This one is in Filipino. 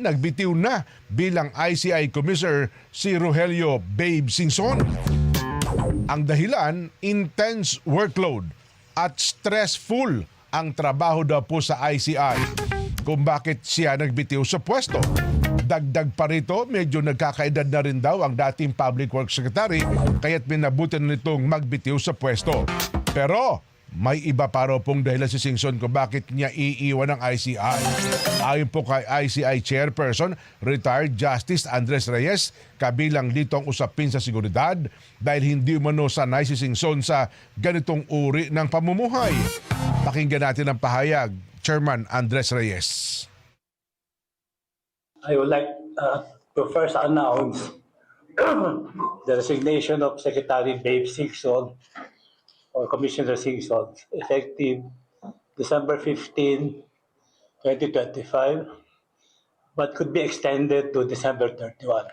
Nagbitiw na bilang ICI Commissioner si Rogelio Babe Singson. Ang dahilan, intense workload at stressful ang trabaho daw po sa ICI kung bakit siya nagbitiw sa pwesto. Dagdag pa rito, medyo nagkakaedad na rin daw ang dating Public Works Secretary kaya't minabuti na nitong magbitiw sa pwesto. Pero may iba pa raw pong dahilan si Singson kung bakit niya iiwan ng ICI. Ayon po kay ICI Chairperson, retired Justice Andres Reyes, kabilang dito ang usapin sa seguridad dahil hindi umano sanay si Singson sa ganitong uri ng pamumuhay. Pakinggan natin ang pahayag, Chairman Andres Reyes. I would like to first announce the resignation of Secretary Babe Singson or Commissioner Singson effective December 15, 2025, but could be extended to December 31.